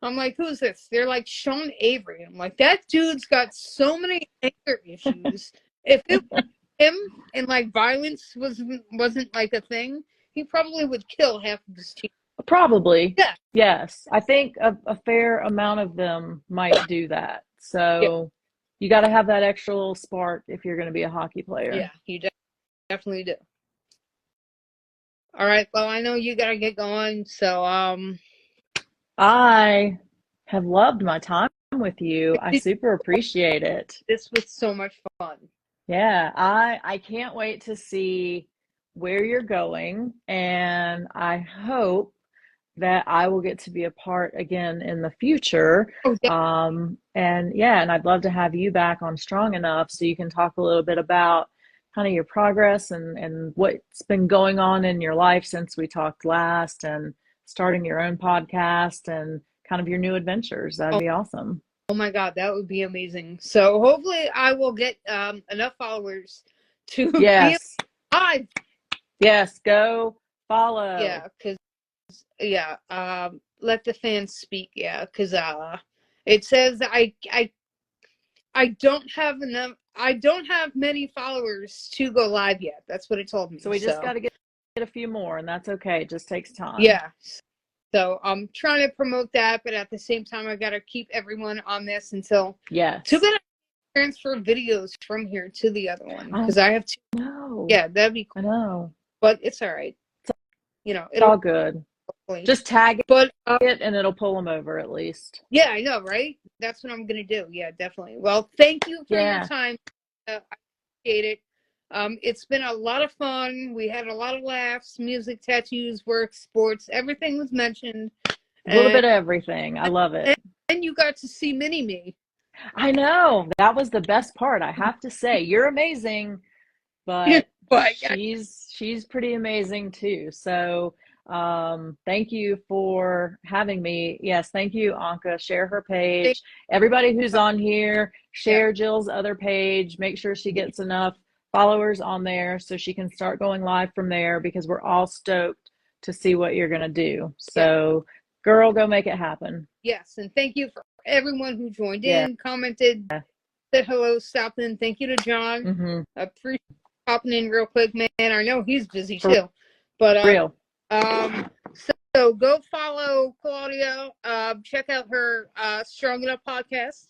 I'm like, who's this? They're like, Sean Avery. I'm like, that dude's got so many anger issues. If it was him and like violence wasn't like a thing, he probably would kill half of his team. Probably. Yeah. Yes. I think a fair amount of them might do that. So you got to have that extra little spark if you're going to be a hockey player. Yeah, you definitely do. All right. Well, I know you got to get going. So, I have loved my time with you. I super appreciate it. This was so much fun. Yeah, I can't wait to see where you're going, and I hope that I will get to be a part again in the future. Oh, And I'd love to have you back on Strong Enough so you can talk a little bit about kind of your progress and what's been going on in your life since we talked last, and starting your own podcast and kind of your new adventures. That'd be awesome. Oh my God, that would be amazing. So hopefully I will get enough followers to be live. Yes, go follow. Yeah, because let the fans speak. Yeah, because it says I don't have enough. I don't have many followers to go live yet. That's what it told me. So we just got to get a few more, and that's okay. It just takes time. Yeah. So I'm trying to promote that, but at the same time, I got to keep everyone on this until. Yes. Too bad I transfer videos from here to the other one, because I have to. No. Yeah, that'd be cool. I know. But it's all right. It's all good. Hopefully. Just tag it and it'll pull them over at least. Yeah, I know, right? That's what I'm going to do. Yeah, definitely. Well, thank you for your time. I appreciate it. It's been a lot of fun. We had a lot of laughs, music, tattoos, work, sports. Everything was mentioned. A little bit of everything. I love it. you got to see Mini Me. I know. That was the best part, I have to say. You're amazing, but But yeah, she's pretty amazing too. So thank you for having me. Yes, thank you, Anka. Share her thank page. Everybody who's on here, yeah, share Jill's other page. Make sure she gets enough followers on there so she can start going live from there, because we're all stoked to see what you're going to do. yeah. So girl, go make it happen. Yes, and thank you for everyone who joined Yeah. in, commented, said hello, stopped in. Thank you to John. Mm-hmm. Appreciate popping in real quick, man. I know he's busy For too, but real. so go follow Claudia. Check out her Strong Enough podcast.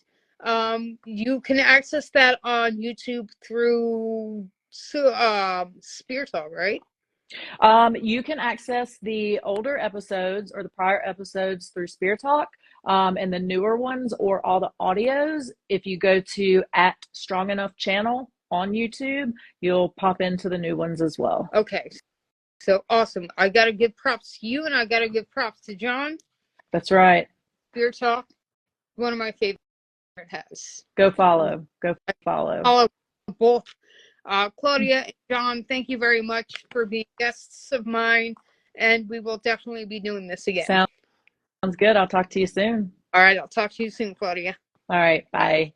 You can access that on YouTube through Spear Talk, right? You can access the older episodes or the prior episodes through Spear Talk, and the newer ones or all the audios. If you go to @Strong Enough channel on YouTube, you'll pop into the new ones as well. Okay, so awesome. I got to give props to you, and I got to give props to John. That's right. Spear Talk, one of my favorite has. Go follow. Go follow. Follow both. Claudia and John, thank you very much for being guests of mine, and we will definitely be doing this again. Sounds good. I'll talk to you soon. All right, I'll talk to you soon, Claudia. All right. Bye.